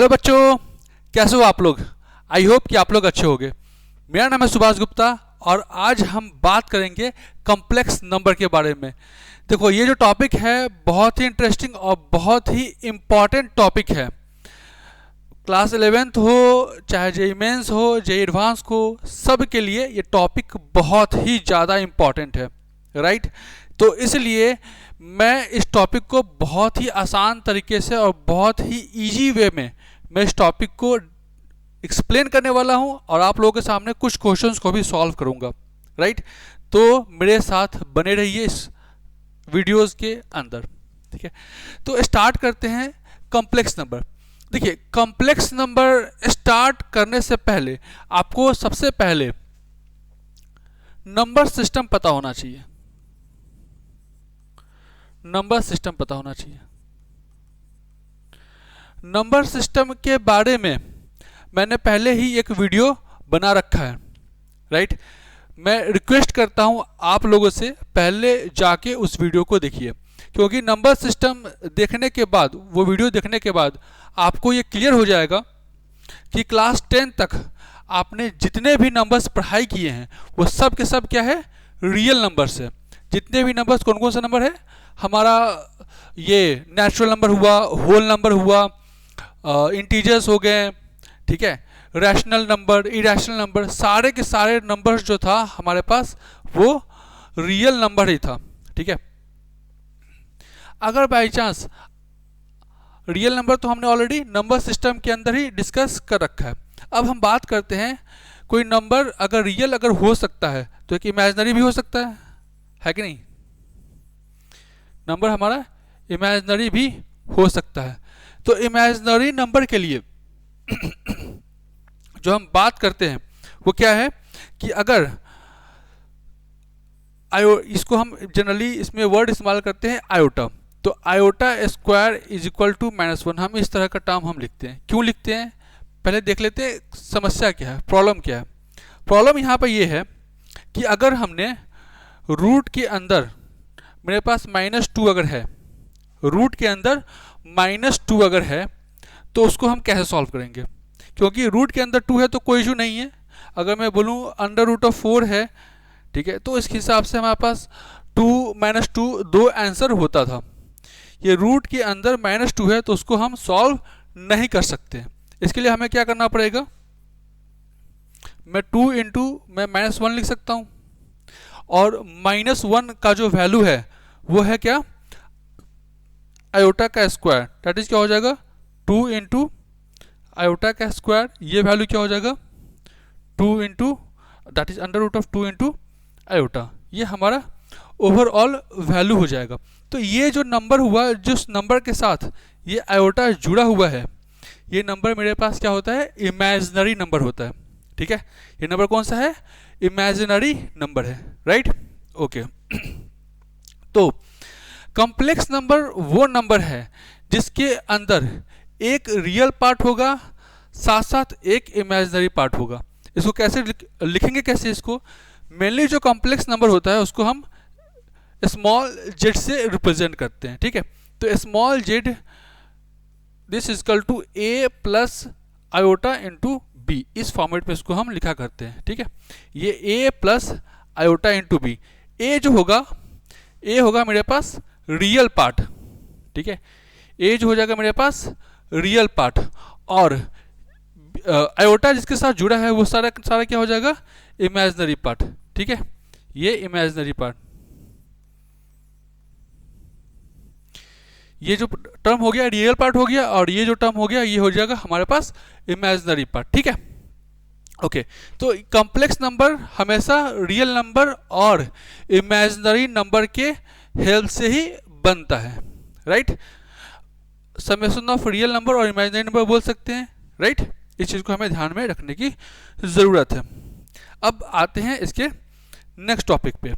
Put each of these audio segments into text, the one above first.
Hello बच्चों, कैसे हो आप लोग। आई होप कि आप लोग अच्छे होंगे। मेरा नाम है सुभाष गुप्ता और आज हम बात करेंगे कॉम्प्लेक्स नंबर के बारे में। देखो, ये जो टॉपिक है बहुत ही इंटरेस्टिंग और बहुत ही इम्पॉर्टेंट टॉपिक है। क्लास 11th हो, चाहे जेई मेंस हो, जेई एडवांस हो, सब के लिए ये टॉपिक बहुत ही ज़्यादा इम्पॉर्टेंट है, राइट। तो इसलिए मैं इस टॉपिक को बहुत ही आसान तरीके से और बहुत ही इजी वे में मैं इस टॉपिक को एक्सप्लेन करने वाला हूं और आप लोगों के सामने कुछ क्वेश्चंस को भी सॉल्व करूंगा, राइट। तो मेरे साथ बने रहिए इस वीडियोस के अंदर, ठीक है। तो स्टार्ट करते हैं कॉम्प्लेक्स नंबर। देखिए, कॉम्प्लेक्स नंबर स्टार्ट करने से पहले आपको सबसे पहले नंबर सिस्टम पता होना चाहिए। नंबर सिस्टम पता होना चाहिए। नंबर सिस्टम के बारे में मैंने पहले ही एक वीडियो बना रखा है, राइट। मैं रिक्वेस्ट करता हूं आप लोगों से पहले जाके उस वीडियो को देखिए, क्योंकि नंबर सिस्टम देखने के बाद, वो वीडियो देखने के बाद आपको ये क्लियर हो जाएगा कि क्लास 10 तक आपने जितने भी नंबर्स पढ़ाई किए हैं वो सब के सब क्या है, रियल नंबर्स है। जितने भी नंबर्स, कौन कौन सा नंबर है हमारा, ये नेचुरल नंबर हुआ, होल नंबर हुआ, इंटीजर्स हो गए, ठीक है, रैशनल नंबर, इरैशनल नंबर, सारे के सारे नंबर्स जो था हमारे पास वो रियल नंबर ही था, ठीक है। अगर बाई चांस रियल नंबर तो हमने ऑलरेडी नंबर सिस्टम के अंदर ही डिस्कस कर रखा है। अब हम बात करते हैं कोई नंबर अगर रियल अगर हो सकता है तो एक इमेजिनरी भी हो सकता है कि नहीं। नंबर हमारा इमेजिनरी भी हो सकता है। तो इमेजिनरी नंबर के लिए जो हम बात करते हैं वो क्या है कि अगर इसको हम जनरली इसमें वर्ड इस्तेमाल करते हैं आयोटा। तो iota square is equal to -1, हम इस तरह का टर्म हम लिखते हैं। क्यों लिखते हैं पहले देख लेते हैं, समस्या क्या है, प्रॉब्लम क्या है। प्रॉब्लम यहाँ पर ये है कि अगर हमने रूट के अंदर, मेरे पास -2 अगर है, रूट के अंदर -2 अगर है तो उसको हम कैसे सॉल्व करेंगे। क्योंकि रूट के अंदर 2 है तो कोई इशू नहीं है। अगर मैं बोलूँ √4 है, ठीक है, तो इस हिसाब से हमारे पास 2 -2 दो आंसर होता था। ये रूट के अंदर -2 है तो उसको हम सॉल्व नहीं कर सकते। इसके लिए हमें क्या करना पड़ेगा, मैं 2 इंटू मैं -1 लिख सकता हूँ और -1 का जो वैल्यू है वो है क्या, आयोटा का स्क्वायर, दैट इज क्या हो जाएगा 2 इंटू आयोटा का स्क्वायर। ये वैल्यू क्या हो जाएगा 2 into that is √2 into iota. ये हमारा ओवरऑल वैल्यू हो जाएगा। तो ये जो नंबर हुआ, जिस नंबर के साथ ये आयोटा जुड़ा हुआ है, ये नंबर मेरे पास क्या होता है, इमेजिनरी नंबर होता है, ठीक है। ये नंबर कौन सा है, इमेजिनरी नंबर है, राइट, ओके। तो कॉम्प्लेक्स नंबर वो नंबर है जिसके अंदर एक रियल पार्ट होगा, साथ साथ एक इमेजिनरी पार्ट होगा। इसको कैसे लिखेंगे, कैसे इसको, मेनली जो कॉम्प्लेक्स नंबर होता है उसको हम स्मॉल जेड से रिप्रेजेंट करते हैं, ठीक है। तो small Z this is equal to a plus iota into B, इस फॉर्मेट में इसको हम लिखा करते हैं, ठीक है। ये a plus iota into B. a जो होगा, a होगा मेरे पास रियल पार्ट, ठीक है, a जो हो जाएगा मेरे पास रियल पार्ट, और आयोटा जिसके साथ जुड़ा है वो सारा सारा क्या हो जाएगा, इमेजिनरी पार्ट, ठीक है। ये इमेजिनरी पार्ट, ये जो टर्म हो गया रियल पार्ट हो गया, और ये जो टर्म हो गया ये हो जाएगा हमारे पास इमेजिनरी पार्ट, ठीक है, ओके। तो कॉम्प्लेक्स नंबर हमेशा रियल नंबर और इमेजिनरी नंबर के हेल्प से ही बनता है, right. Summation of real number और इमेजिनरी नंबर बोल सकते हैं, राइट। इस चीज़ को हमें ध्यान में रखने की ज़रूरत है। अब आते हैं इसके नेक्स्ट टॉपिक पे,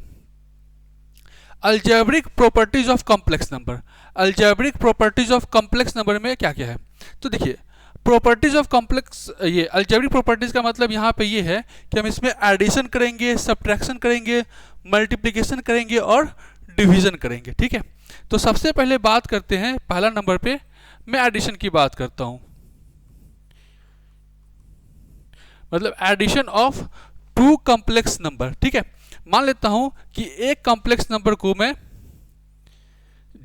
algebraic properties of complex number. Algebraic properties of complex number में क्या क्या है, तो देखिए, प्रॉपर्टीज ऑफ कॉम्प्लेक्स, ये अलजेब्रिक प्रॉपर्टीज का मतलब यहाँ पे ये है कि हम इसमें एडिशन करेंगे, सब्ट्रैक्शन करेंगे, मल्टीप्लिकेशन करेंगे और डिवीजन करेंगे, ठीक है। तो सबसे पहले बात करते हैं, पहला नंबर पे मैं एडिशन की बात करता हूँ। मतलब addition of two complex number. ठीक है, मान लेता हूं कि एक कॉम्प्लेक्स नंबर को मैं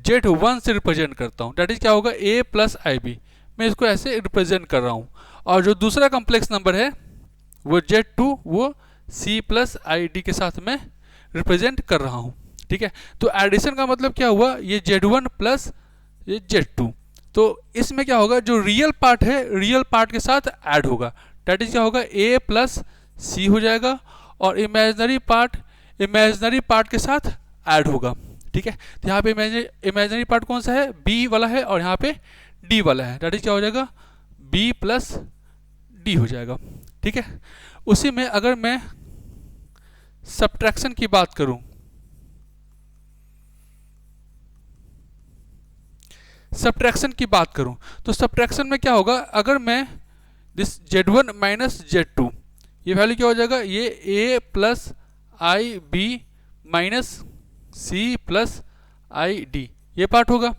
Z1 से रिप्रेजेंट करता हूं, डेट इज क्या होगा a प्लस आई बी, मैं इसको ऐसे रिप्रेजेंट कर रहा हूं। और जो दूसरा कॉम्प्लेक्स नंबर है वो Z2, वो c प्लस आई डी के साथ मैं रिप्रेजेंट कर रहा हूं। ठीक है, तो एडिशन का मतलब क्या हुआ, ये Z1 प्लस ये Z2। तो इसमें क्या होगा, जो रियल पार्ट है रियल पार्ट के साथ ऐड होगा, डेट इज क्या होगा a प्लस सी हो जाएगा, और इमेजिनरी पार्ट के साथ ऐड होगा। ठीक है, तो यहाँ पे इमेजिनरी पार्ट कौन सा है, b वाला है, और यहाँ पे d वाला है, डेट इज क्या हो जाएगा b प्लस d हो जाएगा। ठीक है, उसी में अगर मैं सब्ट्रैक्शन की बात करूं, तो सब्ट्रैक्शन में क्या होगा, अगर मैं दिस Z1 माइनस Z2, ये वैल्यू क्या हो जाएगा, ये a plus I B minus C plus I D, ये पार्ट होगा।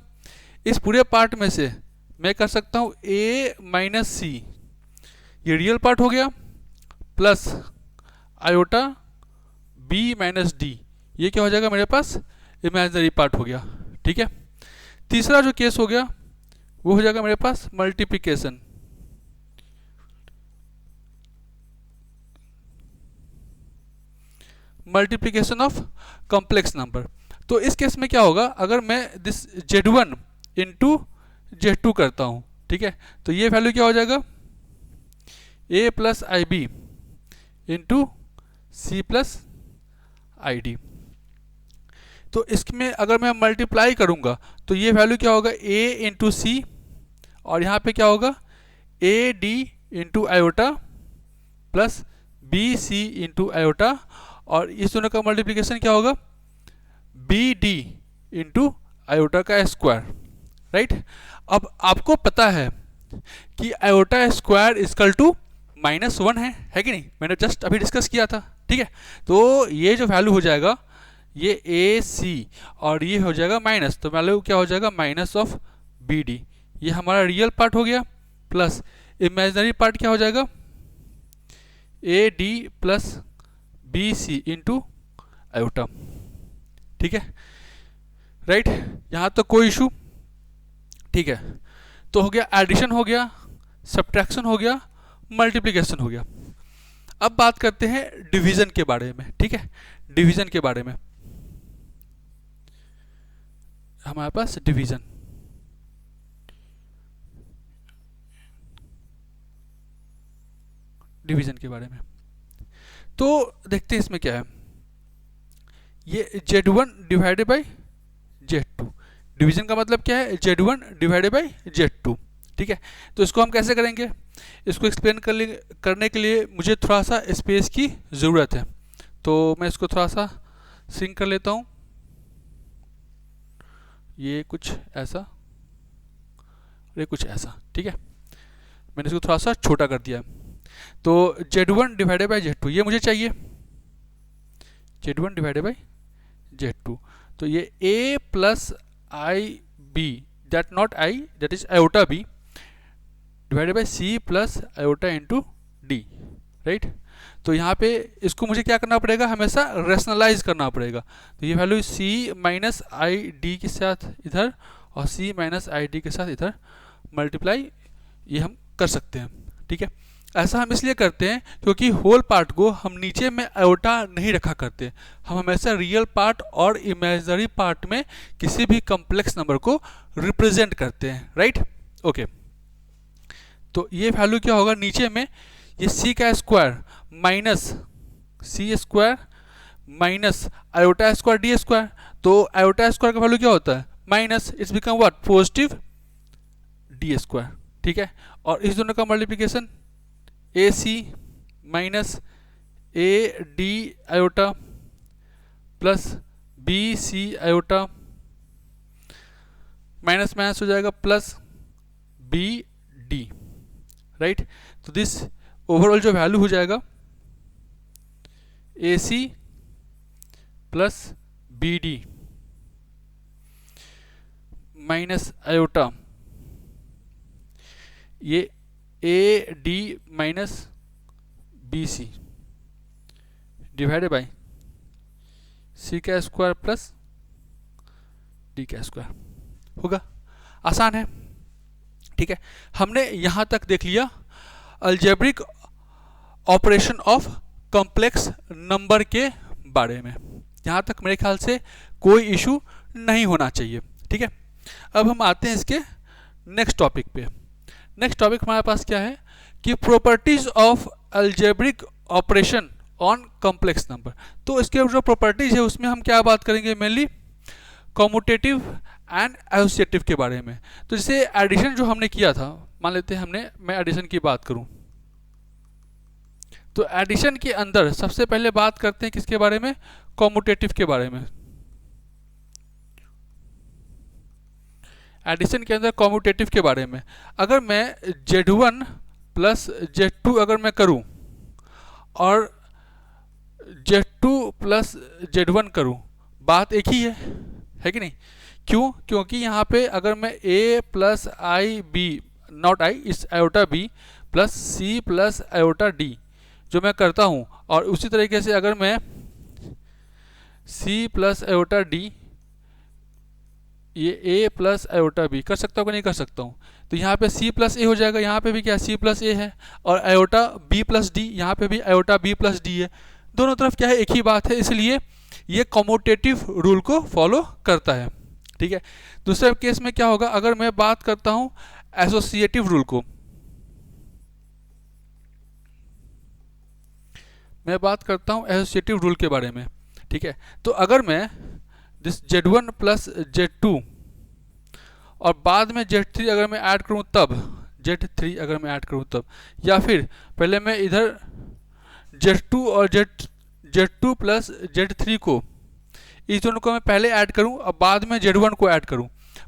इस पूरे पार्ट में से मैं कर सकता हूँ a माइनस सी, ये रियल पार्ट हो गया, plus iota b minus D, ये क्या हो जाएगा मेरे पास इमेजिनरी पार्ट हो गया। ठीक है, तीसरा जो केस हो गया वो हो जाएगा मेरे पास मल्टीप्लिकेशन ऑफ कॉम्प्लेक्स नंबर। तो इस केस में क्या होगा, अगर मैं दिस Z1 इंटू Z2 करता हूं, ठीक है, तो ये वैल्यू क्या हो जाएगा a plus I B into C plus I D. तो इसमें अगर मैं मल्टीप्लाई करूंगा तो ये वैल्यू क्या होगा a इंटू सी, और यहाँ पे क्या होगा A D into iota plus B C into iota, और इस दोनों का मल्टीप्लिकेशन क्या होगा बी डी इंटू आयोटा का स्क्वायर। राइट, अब आपको पता है कि आयोटा स्क्वायर इक्वल टू -1 है कि नहीं, मैंने जस्ट अभी डिस्कस किया था। ठीक है, तो ये जो वैल्यू हो जाएगा ये ए सी, और ये हो जाएगा माइनस, तो वैल्यू क्या हो जाएगा माइनस ऑफ बी डी, ये हमारा रियल पार्ट हो गया, प्लस इमेजिनरी पार्ट क्या हो जाएगा A D plus B C into iota. ठीक है, राइट, यहाँ तक कोई इशू। ठीक है, तो हो गया एडिशन, हो गया सब्ट्रैक्शन, हो गया मल्टीप्लिकेशन, हो गया। अब बात करते हैं डिवीजन के बारे में। ठीक है, डिवीजन के बारे में हमारे पास डिवीजन के बारे में, तो देखते हैं इसमें क्या है, ये Z1 divided by Z2, division का मतलब क्या है Z1 डिवाइडेड बाई Z2। ठीक है, तो इसको हम कैसे करेंगे, इसको एक्सप्लेन करने के लिए मुझे थोड़ा सा स्पेस की ज़रूरत है, तो मैं इसको थोड़ा सा सिंक कर लेता हूँ, ये कुछ ऐसा, ये कुछ ऐसा। ठीक है, मैंने इसको थोड़ा सा छोटा कर दिया है। तो Z1 डिवाइडेड बाई Z2 ये मुझे चाहिए, Z1 डिवाइडेड बाई Z2, तो ये a plus I B, that not I, that is iota b divided by c plus iota into D. Right, तो यहाँ पे इसको मुझे क्या करना पड़ेगा, हमेशा रेशनलाइज करना पड़ेगा। तो ये value c minus I D के साथ इधर और c माइनस आई डी के साथ इधर मल्टीप्लाई ये हम कर सकते हैं। ठीक है, ऐसा हम इसलिए करते हैं क्योंकि होल पार्ट को हम नीचे में आयोटा नहीं रखा करते, हम हमेशा रियल पार्ट और इमेजिनरी पार्ट में किसी भी कॉम्प्लेक्स नंबर को रिप्रेजेंट करते हैं। राइट, ओके, तो ये वैल्यू क्या होगा, नीचे में ये c का square minus c square minus iota square d square, तो आयोटा स्क्वायर का वैल्यू क्या होता है minus, it's become what positive d square. ठीक है, और इस दोनों का multiplication a c minus a d iota plus B c iota, minus minus हो जाएगा प्लस बी डी। राइट, तो दिस ओवरऑल जो वैल्यू हो जाएगा a c plus b d minus iota, ये a D minus b c divided by c का square plus d का square होगा। आसान है, ठीक है। हमने यहां तक देख लिया algebraic operation of complex number के बारे में। यहां तक मेरे ख्याल से कोई इशू नहीं होना चाहिए, ठीक है। अब हम आते हैं इसके नेक्स्ट टॉपिक पे। नेक्स्ट टॉपिक हमारे पास क्या है कि properties of algebraic operation on complex number. तो इसके जो प्रॉपर्टीज है उसमें हम क्या बात करेंगे, मेनली कॉम्यूटेटिव एंड एसोसिएटिव के बारे में। तो जैसे एडिशन जो हमने किया था, मान लेते हैं मैं एडिशन की बात करूं, तो एडिशन के अंदर सबसे पहले बात करते हैं किसके बारे में, कॉम्यूटेटिव के बारे में। एडिशन के अंदर कॉम्यूटेटिव के बारे में, अगर मैं Z1 प्लस Z2 अगर मैं करूं और Z2 प्लस Z1 करूं, बात एक ही है कि नहीं। क्यों? क्योंकि यहाँ पे अगर मैं A plus I b not i is iota B plus C plus iota D जो मैं करता हूँ, और उसी तरीके से अगर मैं C प्लस आयोटा D ये A प्लस आयोटा B कर सकता हूँ कि नहीं कर सकता हूँ। तो यहाँ पे C प्लस A हो जाएगा, यहाँ पे भी क्या C प्लस A है, और आयोटा B प्लस D, यहाँ पे भी आयोटा B प्लस D है। दोनों तरफ क्या है, एक ही बात है, इसलिए ये कॉम्यूटेटिव रूल को फॉलो करता है, ठीक है। दूसरे केस में क्या होगा, अगर मैं बात करता हूँ एसोसिएटिव रूल को, मैं बात करता हूँ एसोसिएटिव रूल के बारे में, ठीक है। तो अगर मैं दिस Z1 प्लस Z2 और बाद में Z3 अगर मैं ऐड करूँ तब, Z3 अगर मैं ऐड करूँ तब, या फिर पहले मैं इधर Z2 और Z2 प्लस Z3 को, इस दोनों को मैं पहले ऐड करूं और बाद में Z1 को ऐड करूं,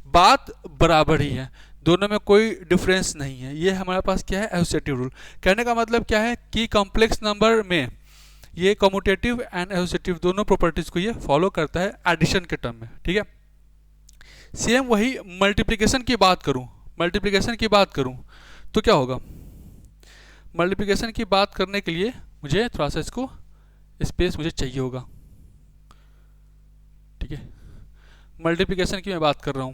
बात बराबर ही है, दोनों में कोई डिफरेंस नहीं है। ये हमारे पास क्या है, एसोसिएटिव रूल। कहने का मतलब क्या है कि कॉम्प्लेक्स नंबर में ये कॉम्यूटेटिव एंड एसोसिएटिव दोनों प्रॉपर्टीज को ये फॉलो करता है एडिशन के टर्म में, ठीक है। सेम वही मल्टीप्लिकेशन की बात करूं तो क्या होगा, मल्टीप्लिकेशन की बात करने के लिए मुझे थोड़ा सा इसको स्पेस मुझे चाहिए होगा, ठीक है। मल्टीप्लिकेशन की मैं बात कर रहा हूं,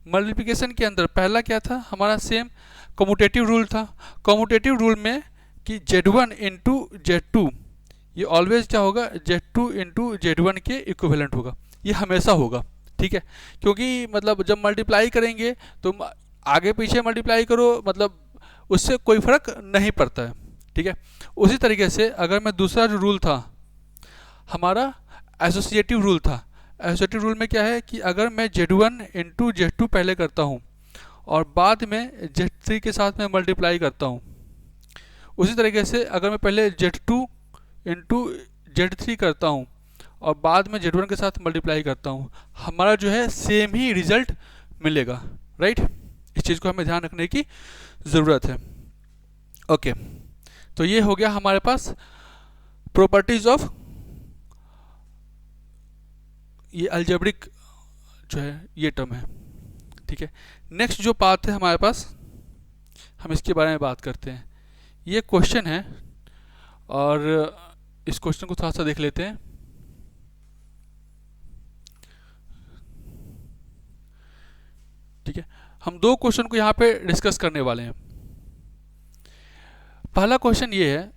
मल्टीप्लिकेशन के अंदर पहला क्या था हमारा, सेम कॉम्यूटेटिव रूल था। कॉम्यूटेटिव रूल में कि Z1 इंटू Z2 ये ऑलवेज क्या होगा, Z2 इंटू Z1 के इक्विवेलेंट होगा, ये हमेशा होगा, ठीक है। क्योंकि मतलब जब मल्टीप्लाई करेंगे तो आगे पीछे मल्टीप्लाई करो, मतलब उससे कोई फर्क नहीं पड़ता है, ठीक है। उसी तरीके से अगर मैं दूसरा जो रूल था हमारा एसोसिएटिव रूल था, एसोसिएटिव रूल में क्या है कि अगर मैं Z1 इंटू Z2 पहले करता हूँ और बाद में Z3 के साथ में मल्टीप्लाई करता हूँ, उसी तरीके से अगर मैं पहले Z2 इंटू Z3 करता हूँ और बाद में Z1 के साथ मल्टीप्लाई करता हूँ, हमारा जो है सेम ही रिजल्ट मिलेगा, राइट। इस चीज़ को हमें ध्यान रखने की ज़रूरत है, ओके। तो ये हो गया हमारे पास प्रॉपर्टीज ऑफ ये अलजेब्रिक जो है ये टर्म है, ठीक है। नेक्स्ट जो पार्ट है हमारे पास, हम इसके बारे में बात करते हैं। ये क्वेश्चन है और इस क्वेश्चन को थोड़ा सा देख लेते हैं। ठीक है, हम दो क्वेश्चन को यहाँ पे डिस्कस करने वाले हैं। पहला क्वेश्चन ये है,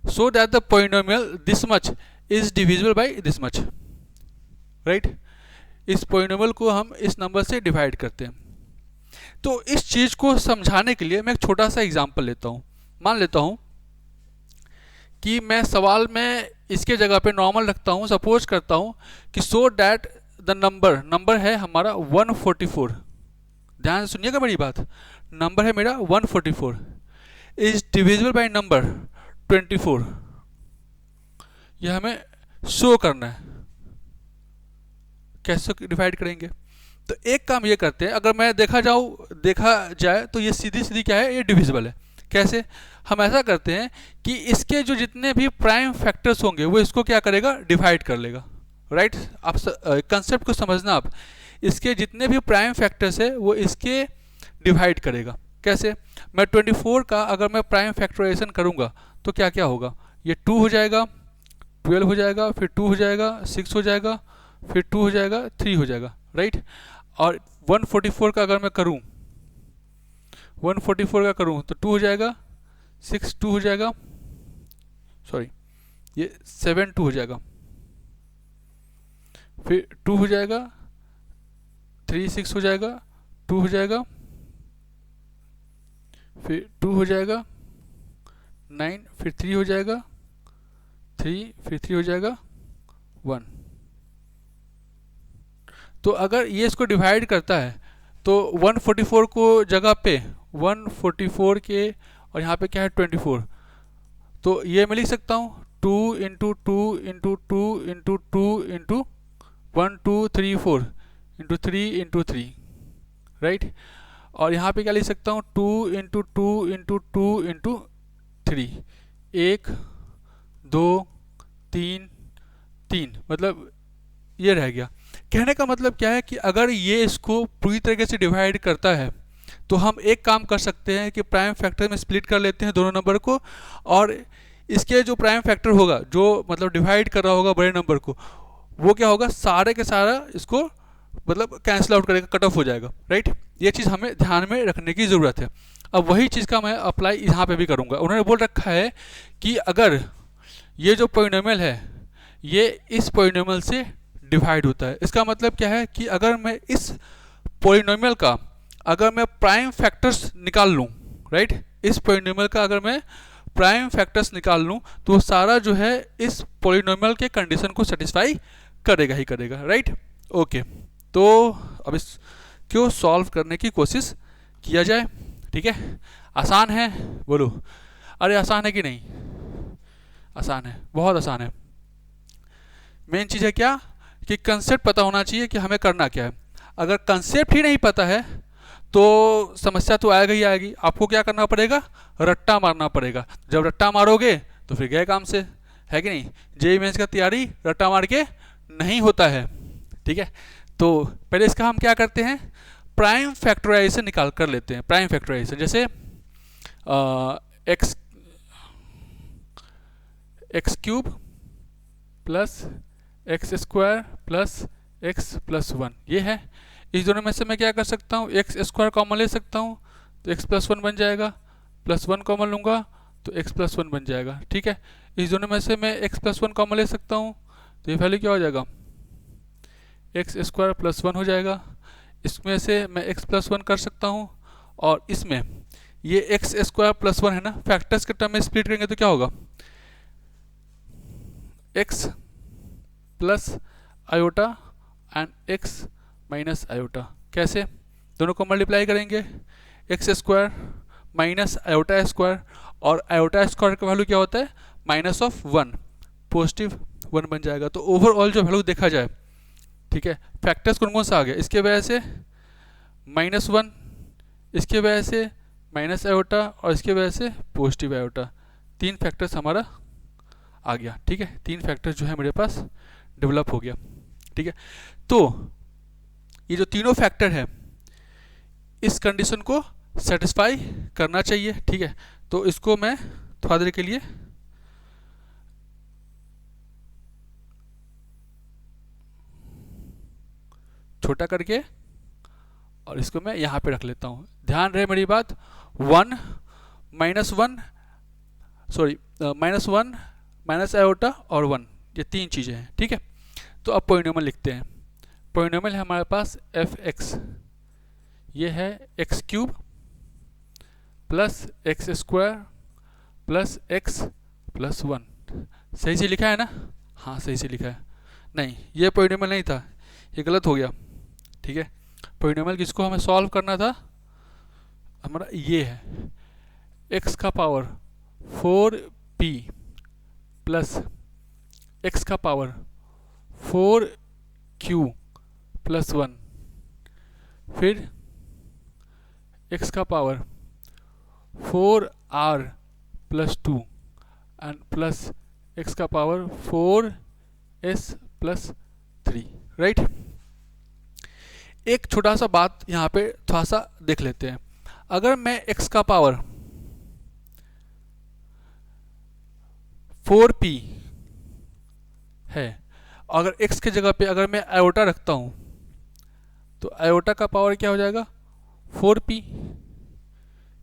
so that the polynomial this much is divisible by this much, right. इस पॉलिनोमियल को हम इस नंबर से डिवाइड करते हैं। तो इस चीज को समझाने के लिए मैं एक छोटा सा एग्जांपल लेता हूं। मान लेता हूं कि मैं सवाल में इसके जगह पे नॉर्मल रखता हूं, सपोज करता हूं कि सो दैट द नंबर है हमारा 144। ध्यान से सुनिएगा मेरी बात, नंबर है मेरा 144 इज डिविजिबल बाय नंबर 24। यह हमें शो करना है, कैसे डिवाइड करेंगे। तो एक काम ये करते हैं, अगर मैं देखा जाए तो ये सीधी सीधी क्या है, ये डिविजिबल है। कैसे, हम ऐसा करते हैं कि इसके जो जितने भी प्राइम फैक्टर्स होंगे वो इसको क्या करेगा, डिवाइड कर लेगा, राइट। आप कंसेप्ट को समझना। आप इसके जितने भी प्राइम फैक्टर्स है वो इसके डिवाइड करेगा। कैसे? मैं 24 का अगर मैं प्राइम फैक्टराइजेशन करूँगा तो क्या क्या होगा, ये 2 हो जाएगा, 12 हो जाएगा, फिर 2 हो जाएगा, 6 हो जाएगा, फिर 2 हो जाएगा, 3 हो जाएगा, राइट। और 144 का अगर मैं करूँ, 144 का करूँ तो 2 हो जाएगा, 6 2 हो जाएगा, सॉरी ये 7 2 हो जाएगा, फिर 2 हो जाएगा, 3 6 हो जाएगा, 2 हो जाएगा, फिर 2 हो जाएगा, 9, फिर 3 हो जाएगा, 3 फिर 3 हो जाएगा, 1। तो अगर ये इसको डिवाइड करता है तो 144 को जगह पे 144 के और यहाँ पे क्या है 24, तो ये मैं लिख सकता हूँ 2 into 2 into 2 into 2 into 1 2 3 4 into 3 into 3, right. और यहाँ पे क्या लिख सकता हूँ 2 इंटू 2 इंटू 2 इंटू 3, 1 2 3 3, मतलब ये रह गया। कहने का मतलब क्या है कि अगर ये इसको पूरी तरीके से डिवाइड करता है तो हम एक काम कर सकते हैं कि प्राइम फैक्टर में स्प्लिट कर लेते हैं दोनों नंबर को, और इसके जो प्राइम फैक्टर होगा जो मतलब डिवाइड कर रहा होगा बड़े नंबर को, वो क्या होगा, सारे के सारा इसको मतलब कैंसिल आउट करेगा, कट ऑफ हो जाएगा, राइट। ये चीज़ हमें ध्यान में रखने की ज़रूरत है। अब वही चीज़ का मैं अप्लाई यहाँ पे भी करूँगा। उन्होंने बोल रखा है कि अगर ये जो पॉलिनोमियल है ये इस पॉलिनोमियल से डिवाइड होता है, इसका मतलब क्या है कि अगर मैं इस पॉलिनोमियल का अगर मैं प्राइम फैक्टर्स निकाल लूँ, राइट, इस पॉलिनोमियल का अगर मैं प्राइम फैक्टर्स निकाल लूँ तो सारा जो है इस पॉलिनोमियल के कंडीशन को सेटिस्फाई करेगा ही करेगा, राइट। ओके, तो अब इसको सॉल्व करने की कोशिश किया जाए, ठीक है। आसान है, बोलो अरे आसान है कि नहीं? आसान है, बहुत आसान है। मेन चीज़ है क्या कि कंसेप्ट पता होना चाहिए कि हमें करना क्या है। अगर कंसेप्ट ही नहीं पता है तो समस्या तो आएगी ही आएगी। आपको क्या करना पड़ेगा, रट्टा मारना पड़ेगा। जब रट्टा मारोगे तो फिर गए काम से, है कि नहीं। जेईई मेंस का तैयारी रट्टा मार के नहीं होता है, ठीक है। तो पहले इसका हम क्या करते हैं, प्राइम फैक्टराइजेशन निकाल कर लेते हैं। प्राइम फैक्टराइजेशन जैसे x cube plus x square plus x plus 1, ये है। इस दोनों में से मैं क्या कर सकता हूँ, एक्स स्क्वायर कॉमन ले सकता हूँ तो एक्स प्लस 1 बन जाएगा, प्लस 1 कॉमन लूँगा तो एक्स प्लस 1 बन जाएगा, ठीक है। इस दोनों में से मैं एक्स प्लस 1 कॉमन ले सकता हूँ तो ये वैल्यू क्या हो जाएगा, एक्स स्क्वायर प्लस 1 हो जाएगा। इसमें से मैं एक्स प्लस 1 कर सकता हूँ, और इसमें ये एक्स स्क्वायर प्लस 1 है ना, फैक्टर्स के टर्म में स्प्लिट करेंगे तो क्या होगा, x plus iota and x minus iota. कैसे, दोनों को मल्टीप्लाई करेंगे, x square minus iota square, और आयोटा स्क्वायर का वैल्यू क्या होता है, माइनस ऑफ 1, पॉजिटिव 1 बन जाएगा। तो ओवरऑल जो वैल्यू देखा जाए, ठीक है, फैक्टर्स कौन कौन सा आ गया, इसके वजह से -1, इसके वजह से माइनस आयोटा, और इसके वजह से पॉजिटिव आयोटा। 3 फैक्टर्स हमारा आ गया, ठीक है। 3 फैक्टर्स जो है मेरे पास डेवलप हो गया, ठीक है। तो ये जो तीनों फैक्टर है इस कंडीशन को सेटिस्फाई करना चाहिए, ठीक है। तो इसको मैं थोड़ा देर के लिए छोटा करके और इसको मैं यहाँ पे रख लेता हूँ। ध्यान रहे मेरी बात, 1 -1 सॉरी -1 माइनस आयोटा और 1, ये 3 चीज़ें हैं, ठीक है। तो अब पॉलिनोमियल लिखते हैं। पॉलिनोमियल है हमारे पास एफ एक्स, ये है x cube plus x square plus x plus 1। सही से लिखा है ना? हाँ सही से लिखा है। नहीं, ये पॉलिनोमियल नहीं था, ये गलत हो गया, ठीक है। पॉलिनोमियल जिसको हमें सॉल्व करना था हमारा ये है, एक्स का पावर 4p प्लस एक्स का पावर 4q प्लस 1, फिर एक्स का power 4r plus 2 and plus x का पावर 4s प्लस 3, राइट। एक छोटा सा बात यहाँ पे थोड़ा सा देख लेते हैं। अगर मैं x का पावर 4p है, अगर x की जगह पे अगर मैं आयोटा रखता हूँ तो आयोटा का पावर क्या हो जाएगा 4p।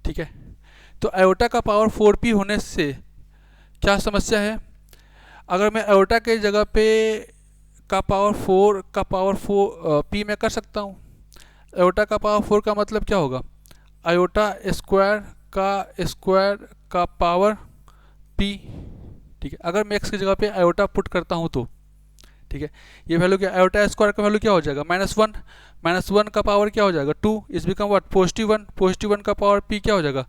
ठीक है, तो आयोटा का पावर 4p होने से क्या समस्या है, अगर मैं आयोटा के जगह पे का पावर 4 का पावर 4 p में कर सकता हूँ। आयोटा का पावर 4 का मतलब क्या होगा, आयोटा स्क्वायर का पावर p। ठीक है, अगर मैं x की जगह पे आयोटा पुट करता हूँ तो ठीक है, ये वैल्यू क्या, आयोटा स्क्वायर का वैल्यू क्या हो जाएगा -1, -1 का पावर क्या हो जाएगा 2, इस बिकम व्हाट +1 का पावर p क्या हो जाएगा,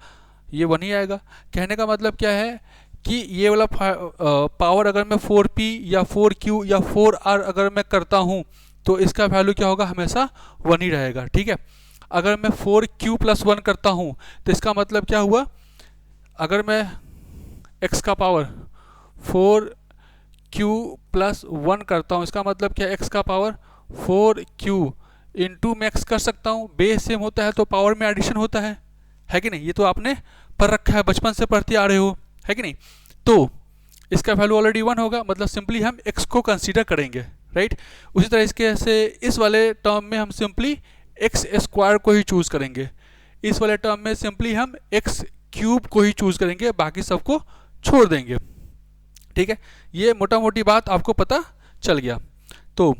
ये 1 ही आएगा। कहने का मतलब क्या है कि ये वाला पावर अगर मैं 4p या 4q या 4r अगर मैं करता हूँ तो इसका वैल्यू क्या होगा, हमेशा 1 ही रहेगा। ठीक है, अगर मैं 4q+1 करता हूँ तो इसका मतलब क्या हुआ, अगर मैं x का पावर 4q+1 करता हूँ इसका मतलब क्या, x का पावर 4q इंटू में x कर सकता हूँ, बेस सेम होता है तो पावर में एडिशन होता है कि नहीं, ये तो आपने पढ़ रखा है, बचपन से पढ़ते आ रहे हो, है कि नहीं। तो इसका वैल्यू ऑलरेडी 1 होगा, मतलब सिंपली हम x को कंसीडर करेंगे, राइट। उसी तरह इसके से इस वाले टर्म में हम सिंपली x स्क्वायर को ही चूज करेंगे, इस वाले टर्म में सिंपली हम x क्यूब को ही चूज करेंगे, बाकी सबको छोड़ देंगे। ठीक है, ये मोटा मोटी बात आपको पता चल गया। तो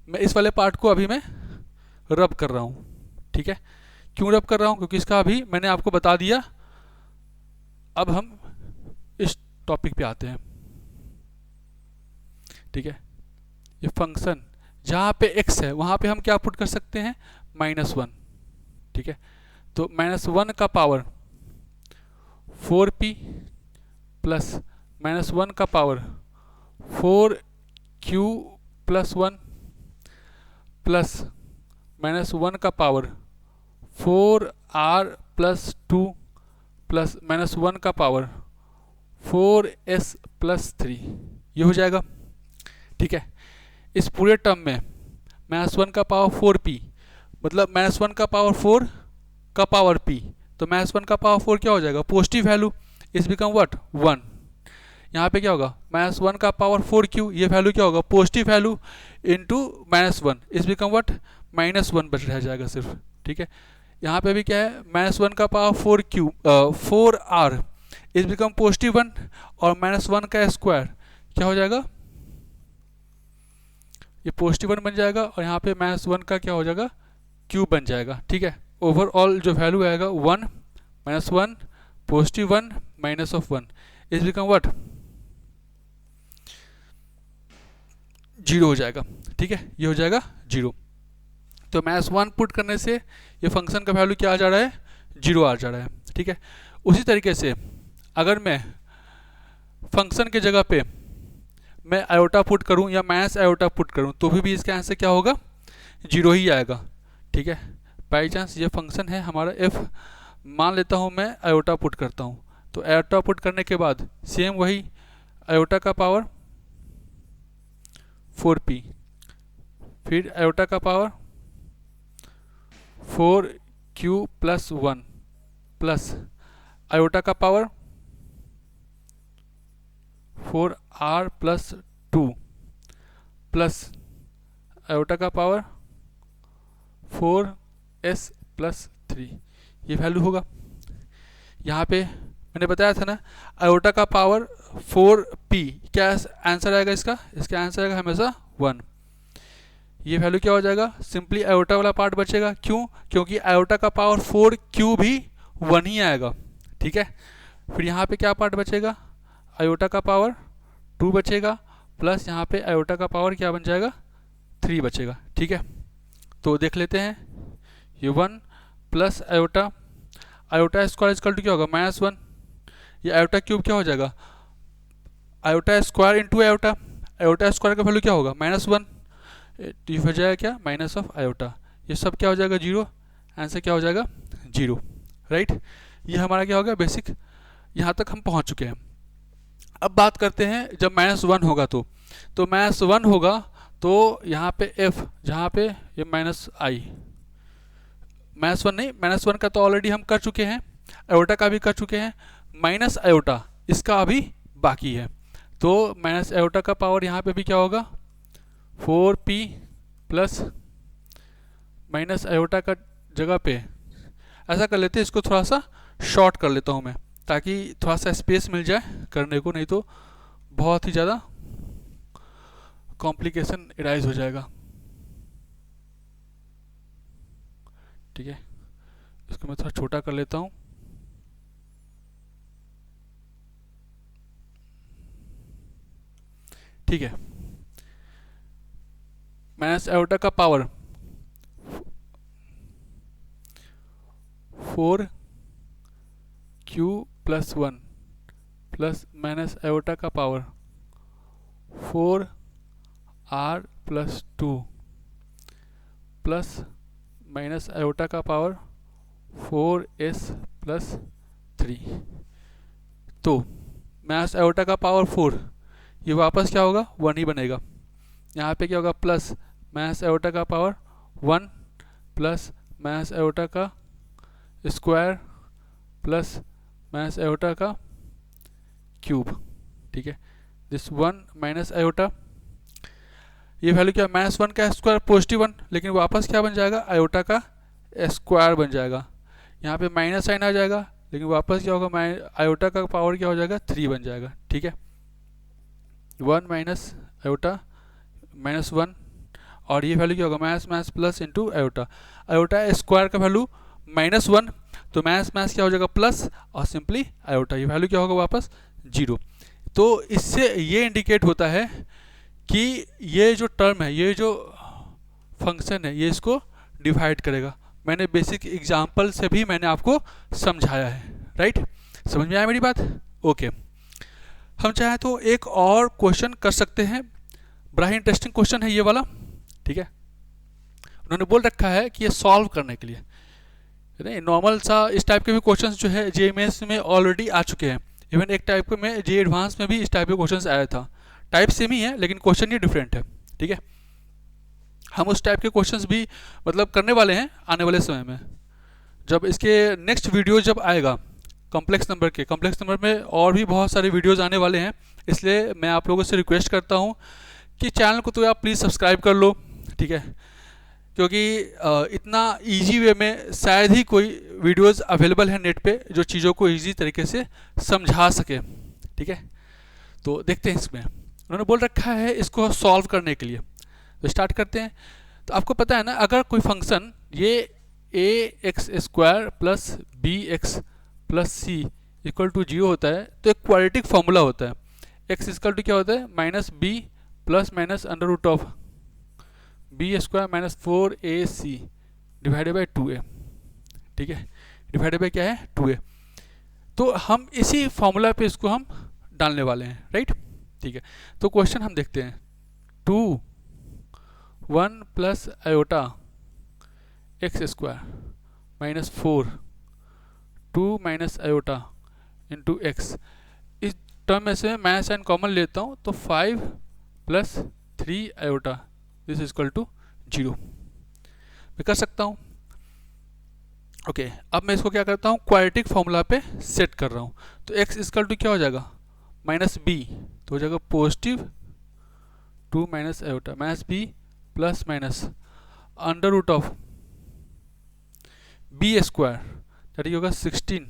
मैं इस वाले पार्ट को अभी मैं रब कर रहा हूँ। ठीक है, क्यों रब कर रहा हूँ, क्योंकि इसका अभी मैंने आपको बता दिया। अब हम इस टॉपिक पे आते हैं। ठीक है, ये फंक्शन जहाँ पे x है वहाँ पे हम क्या पुट कर सकते हैं, -1। ठीक है, तो -1 का पावर 4p प्लस -1 का पावर 4q+1 प्लस -1 का पावर 4r+2 प्लस -1 का पावर 4s+3, ये हो जाएगा। ठीक है, इस पूरे टर्म में -1 का पावर 4p मतलब -1 का पावर 4 का पावर p, तो -1 का पावर 4 क्या हो जाएगा, पॉजिटिव वैल्यू, इस बिकम व्हाट 1। यहाँ पे क्या होगा, -1 का पावर 4q, ये वैल्यू क्या होगा, पॉजिटिव वैल्यू इंटू -1, इस बिकम व्हाट -1 बच रह जाएगा सिर्फ। ठीक है, यहाँ पे भी क्या है, -1 का पावर 4r, इस बिकम +1 और -1 का स्क्वायर क्या हो जाएगा, ये +1 बन जाएगा और यहाँ पे -1 का क्या हो जाएगा, क्यूब बन जाएगा। ठीक है, ओवरऑल जो वैल्यू आएगा 1 -1 +1 -1, इस बिकम व्हाट 0 हो जाएगा। ठीक है, ये हो जाएगा 0। तो -1 पुट करने से ये फंक्शन का वैल्यू क्या आ जा रहा है, 0 आ जा रहा है। ठीक है, उसी तरीके से अगर मैं फंक्शन के जगह पे मैं आयोटा पुट करूं या माइनस आयोटा पुट करूं तो भी इसका आंसर क्या होगा, 0 ही आएगा। ठीक है, बाई चांस ये फंक्शन है हमारा f, मान लेता हूं मैं आयोटा पुट करता हूं, तो आयोटा पुट करने के बाद सेम वही आयोटा का पावर 4p, फिर आयोटा का पावर 4q+1 प्लस आयोटा का पावर 4r+2 प्लस आयोटा का पावर 4s+3, ये वैल्यू होगा। यहाँ पे मैंने बताया था ना, आयोटा का पावर 4p, क्या आंसर आएगा इसका आंसर आएगा हमेशा 1। ये वैल्यू क्या हो जाएगा, सिंपली आयोटा वाला पार्ट बचेगा, क्यों, क्योंकि आयोटा का पावर 4q भी 1 ही आएगा। ठीक है, फिर यहाँ पे क्या पार्ट बचेगा, आयोटा का पावर 2 बचेगा प्लस यहाँ पे आयोटा का पावर क्या बन जाएगा, 3 बचेगा। ठीक है, तो देख लेते हैं, ये 1 plus iota square equal to क्या होगा, -1, ये आयोटा क्यूब क्या हो जाएगा, iota square into iota square का वैल्यू क्या होगा, -1, तो ये हो जाएगा क्या, माइनस ऑफ आयोटा, ये सब क्या हो जाएगा 0, आंसर क्या हो जाएगा 0। राइट, ये हमारा क्या हो गया बेसिक, यहाँ तक हम पहुँच चुके हैं। अब बात करते हैं जब -1 होगा तो -1 होगा तो यहाँ पे f, जहाँ पे ये माइनस आई, माइनस 1 नहीं, माइनस 1 का तो ऑलरेडी हम कर चुके हैं, आयोटा का भी कर चुके हैं, माइनस आयोटा इसका अभी बाकी है। तो माइनस आयोटा का पावर यहाँ पे भी क्या होगा, 4p प्लस माइनस आयोटा का जगह पे ऐसा कर लेते हैं, इसको थोड़ा सा शॉर्ट कर लेता हूँ मैं, ताकि थोड़ा सा स्पेस मिल जाए करने को, नहीं तो बहुत ही ज़्यादा कॉम्प्लिकेशन इराइज हो जाएगा। ठीक है, इसको मैं थोड़ा छोटा कर लेता हूँ। ठीक है, माइनस आयोटा का power 4q plus 1 plus minus iota का power 4r plus 2 plus minus iota का पावर 4s प्लस 3। तो माइनस आयोटा का पावर 4, ये वापस क्या होगा, 1 ही बनेगा। यहाँ पे क्या होगा, प्लस माइनस आयोटा का पावर 1 प्लस माइनस आयोटा का स्क्वायर प्लस माइनस आयोटा का क्यूब। ठीक है, दिस 1 माइनस आयोटा, ये वैल्यू क्या, माइनस 1 का स्क्वायर पॉजिटिव 1, लेकिन वापस क्या बन जाएगा, आयोटा का स्क्वायर बन जाएगा। यहाँ पे माइनस साइन आ जाएगा, लेकिन वापस क्या होगा, आयोटा का पावर क्या हो जाएगा, 3 बन जाएगा। ठीक है, 1 माइनस आयोटा माइनस 1, और ये वैल्यू क्या होगा, minus minus plus into iota, iota square का वैल्यू माइनस 1, तो माइनस माइनस क्या हो जाएगा प्लस, और सिंपली आयोटा, ये वैल्यू क्या होगा वापस 0। तो इससे ये इंडिकेट होता है कि ये जो टर्म है, ये जो फंक्शन है, ये इसको डिवाइड करेगा। मैंने बेसिक एग्जाम्पल से भी मैंने आपको समझाया है, राइट, समझ में आया मेरी बात? ओके, हम चाहें तो एक और क्वेश्चन कर सकते हैं, बड़ा ही इंटरेस्टिंग क्वेश्चन है ये वाला। ठीक है, उन्होंने बोल रखा है कि ये सॉल्व करने के लिए, नॉर्मल सा इस टाइप के भी क्वेश्चंस जो है जेएमएस में ऑलरेडी आ चुके हैं, इवन एक टाइप के में जे एडवांस में भी इस टाइप के क्वेश्चंस आया था, टाइप सेम ही है लेकिन क्वेश्चन ही डिफरेंट है। ठीक है, हम उस टाइप के क्वेश्चंस भी मतलब करने वाले हैं आने वाले समय में, जब इसके नेक्स्ट वीडियो जब आएगा कॉम्प्लेक्स नंबर के, कॉम्प्लेक्स नंबर में और भी बहुत सारे वीडियोज़ आने वाले हैं, इसलिए मैं आप लोगों से रिक्वेस्ट करता हूँ कि चैनल को तो आप प्लीज़ सब्सक्राइब कर लो। ठीक है, क्योंकि इतना इजी वे में शायद ही कोई वीडियोस अवेलेबल है नेट पे जो चीज़ों को इजी तरीके से समझा सके। ठीक है, तो देखते हैं, इसमें उन्होंने बोल रखा है इसको सॉल्व करने के लिए, तो स्टार्ट करते हैं। तो आपको पता है ना, अगर कोई फंक्शन ये ax square plus B X plus C equal to 0 होता है, तो एक क्वाड्रेटिक फॉर्मूला होता है, x इक्वल टू क्या होता है, minus B plus minus under root of B square minus 4ac divided by 2a। ठीक है, डिवाइडेड बाई क्या है, 2a। तो हम इसी फॉर्मूला पे इसको हम डालने वाले हैं, राइट। ठीक है, तो क्वेश्चन हम देखते हैं, 2 1 plus iota X square minus 4 2 minus iota into X, इस टर्म में से मैं साइन कॉमन लेता हूँ, तो 5 plus 3 iota this is equal to 0 मैं कर सकता हूँ। ओके, अब मैं इसको क्या करता हूँ, क्वाड्रेटिक फॉर्मूला पे सेट कर रहा हूँ, तो x इक्वल टू क्या हो जाएगा, माइनस बी, तो हो जाएगा positive 2 minus iota minus B plus minus under root of B square that होगा 16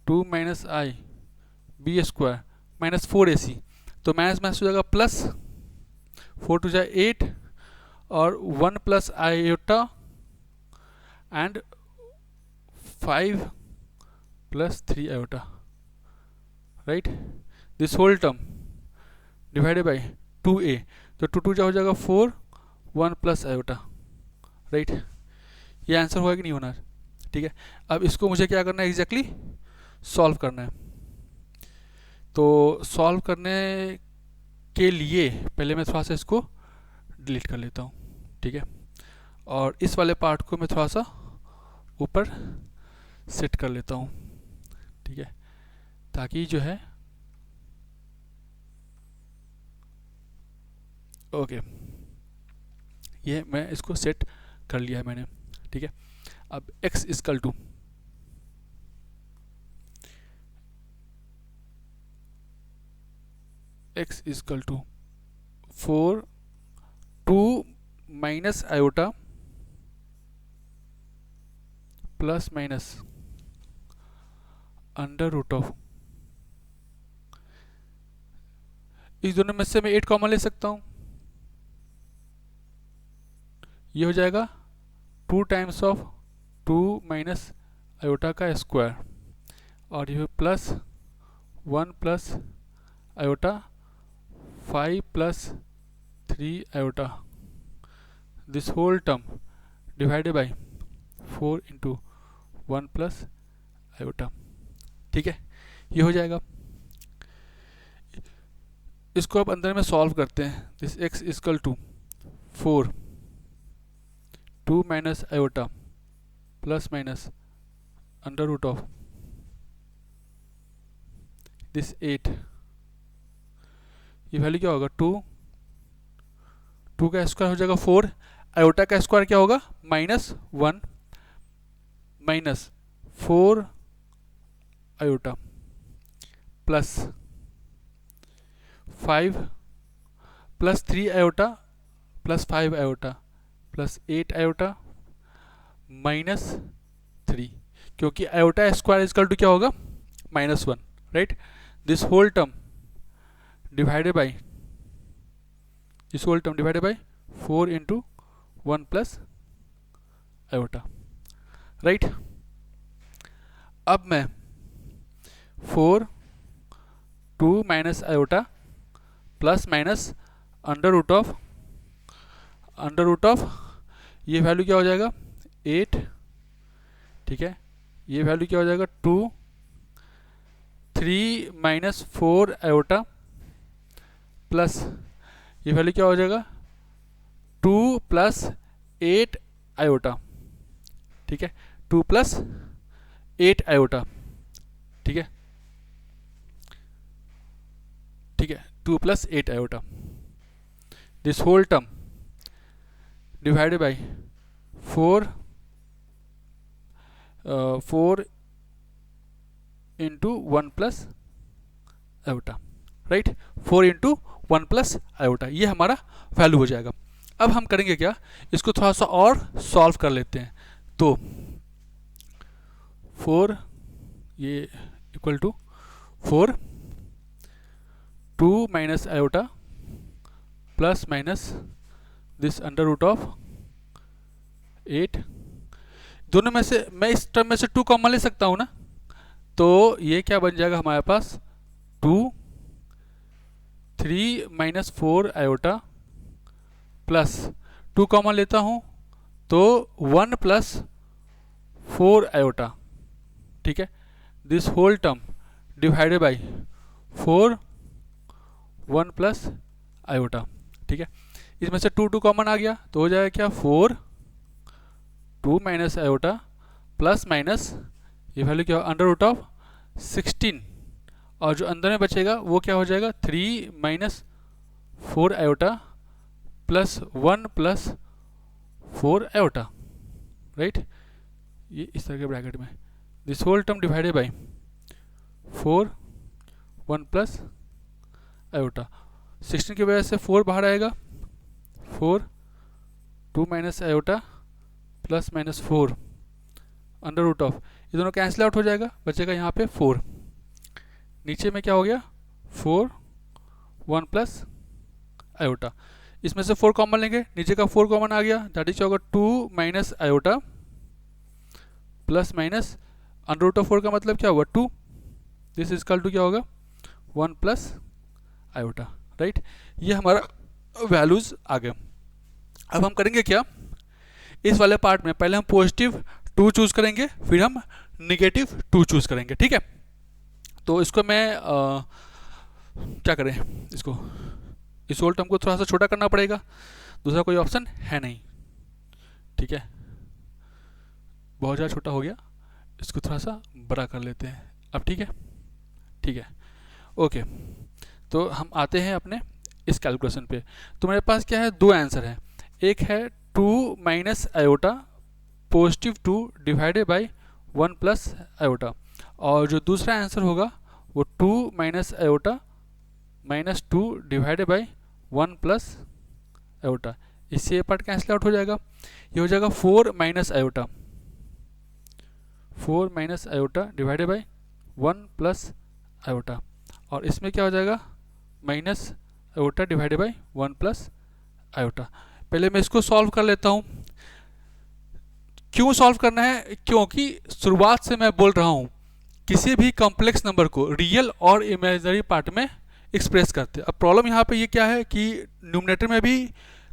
2 minus I B square minus 4ac, तो माइनस माइनस हो जाएगा प्लस 4 टू जा 8 और 1 plus iota and 5 plus 3 iota, right, this whole term divided by 2a, तो 2 टू जा हो जाएगा 4 1 प्लस आयोटा, राइट। ये आंसर होगा कि नहीं होना। ठीक है, अब इसको मुझे क्या करना है, एग्जैक्टली सॉल्व करना है। तो सॉल्व करने के लिए पहले मैं थोड़ा सा इसको डिलीट कर लेता हूँ। ठीक है, और इस वाले पार्ट को मैं थोड़ा सा ऊपर सेट कर लेता हूँ। ठीक है, ताकि जो है ओके, ये मैं इसको सेट कर लिया है मैंने, ठीक है। अब x equal to x equal to 4 2 minus iota plus minus under root of, इस दोनों में से मैं 8 कॉमन ले सकता हूँ, ये हो जाएगा 2 टाइम्स ऑफ 2 माइनस आयोटा का स्क्वायर, और ये plus 1 plus iota 5 plus 3 iota, this whole term divided by 4 into 1 plus iota, ठीक है। ये हो जाएगा। इसको अब अंदर में सॉल्व करते हैं। This x equal to 4 2 minus iota plus minus under root of this 8, ये वैल्यू क्या होगा 2 का स्क्वायर हो जाएगा 4, आयोटा का स्क्वायर क्या होगा -1 minus 4 iota plus 5 plus 3 iota plus 5 iota plus 8 iota minus 3, क्योंकि आयोटा स्क्वायर इक्वल टू क्या होगा -1, right. This whole term divided by 4 into 1 plus iota, right. अब मैं 4 2 minus iota plus minus under root of ये value क्या हो जाएगा 8, ठीक है। ये वैल्यू क्या हो जाएगा 2 3 माइनस 4 आयोटा प्लस ये वैल्यू क्या हो जाएगा 2 प्लस 8 आयोटा, ठीक है। 2 प्लस 8 आयोटा, ठीक है, 2 plus 8 iota, this whole term divided by 4 into 1 plus iota, right. 4 into 1 plus iota, ये हमारा वैल्यू हो जाएगा। अब हम करेंगे क्या, इसको थोड़ा सा और सॉल्व कर लेते हैं। तो 4 ये equal to 4 2 minus iota plus minus this under root of 8, दोनों में से मैं इस टर्म में से 2 कॉमन ले सकता हूँ ना, तो ये क्या बन जाएगा हमारे पास 2 3 माइनस 4 आयोटा प्लस 2 कॉमन लेता हूँ तो 1 प्लस 4 आयोटा, ठीक है। This whole term divided by 4 1 plus iota, ठीक है। इसमें से 2 कॉमन आ गया तो हो जाएगा क्या 4 2 माइनस आयोटा प्लस माइनस ये वैल्यू क्या अंडर रूट ऑफ 16, और जो अंदर में बचेगा वो क्या हो जाएगा 3 minus 4 iota plus 1 plus 4 right, right. ये इस तरह के ब्रैकेट में this whole term divided by 4 1 plus iota, 16 की वजह से 4 बाहर आएगा, 4 2 minus iota plus minus 4 under root of, ये दोनों कैंसिल आउट हो जाएगा, बचेगा यहाँ पे 4, नीचे में क्या हो गया 4 1 प्लस आयोटा, इसमें से 4 कॉमन लेंगे, नीचे का 4 कॉमन आ गया, दैट इज होगा 2 minus iota plus minus under root of 4 का मतलब क्या होगा 2, दिस इज इक्वल टू क्या होगा 1 प्लस आयोटा, राइट। ये हमारा वैल्यूज आ गए। अब हम करेंगे क्या, इस वाले पार्ट में पहले हम पॉजिटिव 2 चूज करेंगे, फिर हम निगेटिव 2 चूज करेंगे, ठीक है। तो इसको मैं क्या करें, इसको इस होल टर्म को थोड़ा सा छोटा करना पड़ेगा, दूसरा कोई ऑप्शन है नहीं, ठीक है। बहुत ज़्यादा छोटा हो गया, इसको थोड़ा सा बड़ा कर लेते हैं अब, ठीक है, ठीक है, ओके। तो हम आते हैं अपने इस कैलकुलेशन पे। तो मेरे पास क्या है, दो आंसर है, एक है 2 minus iota positive 2 divided by 1 plus iota, और जो दूसरा आंसर होगा वो 2 minus iota minus 2 divided by 1 plus iota. इससे ये पार्ट कैंसिल आउट हो जाएगा, ये हो जाएगा 4 minus iota, 4 minus iota divided by 1 plus iota, और इसमें क्या हो जाएगा, minus iota divided by 1 plus iota. पहले मैं इसको सॉल्व कर लेता हूँ। क्यों सॉल्व करना है, क्योंकि शुरुआत से मैं बोल रहा हूँ किसी भी कॉम्प्लेक्स नंबर को रियल और इमेजिनरी पार्ट में एक्सप्रेस करते हैं। अब प्रॉब्लम यहाँ पे ये क्या है कि न्यूमरेटर में भी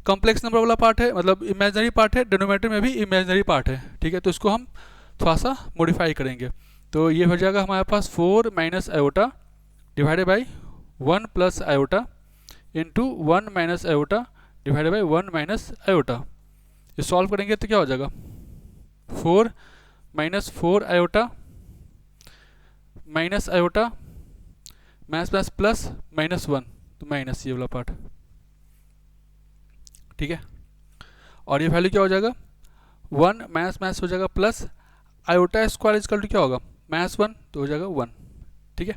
कॉम्प्लेक्स नंबर वाला पार्ट है, मतलब इमेजिनरी पार्ट है, डिनोमिनेटर में भी इमेजिनरी पार्ट है, ठीक है। तो इसको हम थोड़ा सा मॉडिफाई करेंगे, तो ये हो जाएगा हमारे पास 4 minus iota divided by 1 plus iota into 1 minus iota divided by 1 minus iota. ये सॉल्व करेंगे तो क्या हो जाएगा, 4 minus 4 iota minus iota minus plus plus minus 1, तो माइनस ये वाला पार्ट, ठीक है। और ये वैल्यू क्या हो जाएगा, 1 माइनस माइनस हो जाएगा plus iota square equal to क्या होगा, माइनस 1, तो हो जाएगा 1, ठीक है।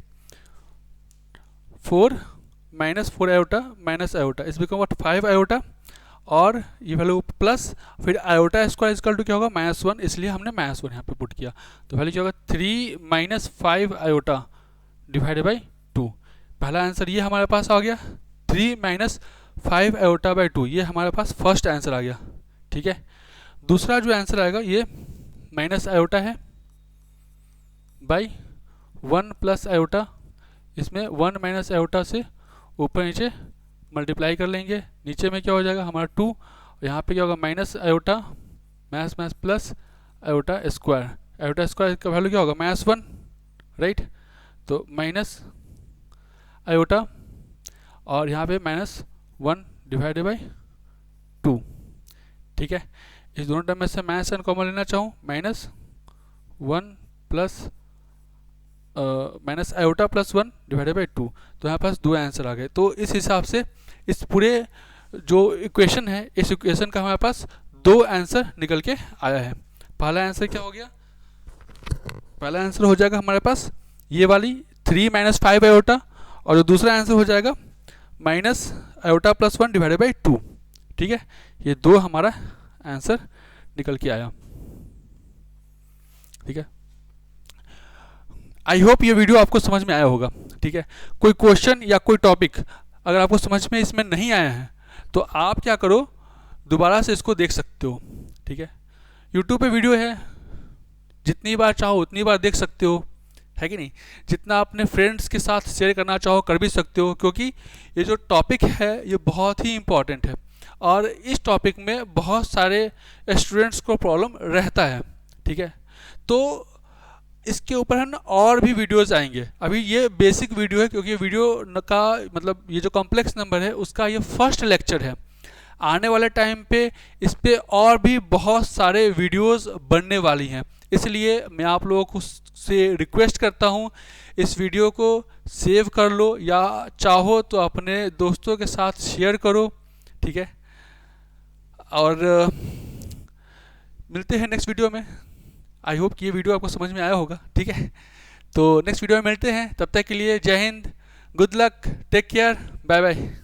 4 माइनस 4 आयोटा माइनस आयोटा इस बिकम व्हाट 5 आयोटा, और ये वैल्यू प्लस फिर आयोटा स्क्वायर इजकल टू क्या होगा, -1, इसलिए हमने -1 यहाँ पे पुट किया। तो वैल्यू क्या होगा, 3 माइनस 5 आयोटा डिवाइडेड बाई 2। पहला आंसर ये हमारे पास आ गया, 3 माइनस 5 आयोटा बाई 2, ये हमारे पास फर्स्ट आंसर आ गया, ठीक है। दूसरा जो आंसर आएगा ये माइनस आयोटा है बाई 1 प्लस आयोटा, इसमें 1 माइनस आयोटा से ऊपर नीचे मल्टीप्लाई कर लेंगे, नीचे में क्या हो जाएगा हमारा 2, और यहाँ पे क्या होगा minus iota minus minus plus iota square, iota square का वैल्यू क्या होगा -1, राइट। तो माइनस आयोटा और यहाँ पे -1 डिवाइडेड बाई 2, ठीक है। इस दोनों टर्म में से -1 कॉमन लेना चाहूँ, -1 plus minus iota plus 1 divided by 2, तो यहाँ पास दो आंसर आ गए। तो इस हिसाब से इस पूरे जो इक्वेशन है, इस इक्वेशन का हमारे पास दो आंसर निकल के आया है। पहला आंसर क्या हो गया, पहला आंसर हो जाएगा हमारे पास ये वाली 3 माइनस 5 आयोटा, और जो दूसरा आंसर हो जाएगा minus iota plus 1 divided by 2, ठीक है। ये दो हमारा आंसर निकल के आया, ठीक है। आई होप ये वीडियो आपको समझ में आया होगा, ठीक है। कोई क्वेश्चन या कोई टॉपिक अगर आपको समझ में इसमें नहीं आया है तो आप क्या करो, दोबारा से इसको देख सकते हो, ठीक है। यूट्यूब पे वीडियो है, जितनी बार चाहो उतनी बार देख सकते हो, है कि नहीं। जितना अपने फ्रेंड्स के साथ शेयर करना चाहो कर भी सकते हो, क्योंकि ये जो टॉपिक है ये बहुत ही इम्पॉर्टेंट है, और इस टॉपिक में बहुत सारे स्टूडेंट्स को प्रॉब्लम रहता है, ठीक है। तो इसके ऊपर हम और भी वीडियोस आएंगे। अभी ये बेसिक वीडियो है, क्योंकि वीडियो का मतलब ये जो कॉम्प्लेक्स नंबर है उसका ये फर्स्ट लेक्चर है। आने वाले टाइम पे इस पे और भी बहुत सारे वीडियोस बनने वाली हैं, इसलिए मैं आप लोगों को से रिक्वेस्ट करता हूँ इस वीडियो को सेव कर लो, या चाहो तो अपने दोस्तों के साथ शेयर करो, ठीक है। और मिलते हैं नेक्स्ट वीडियो में। आई होप कि ये वीडियो आपको समझ में आया होगा, ठीक है। तो नेक्स्ट वीडियो में मिलते हैं, तब तक के लिए Jai Hind, good luck, take care, bye bye.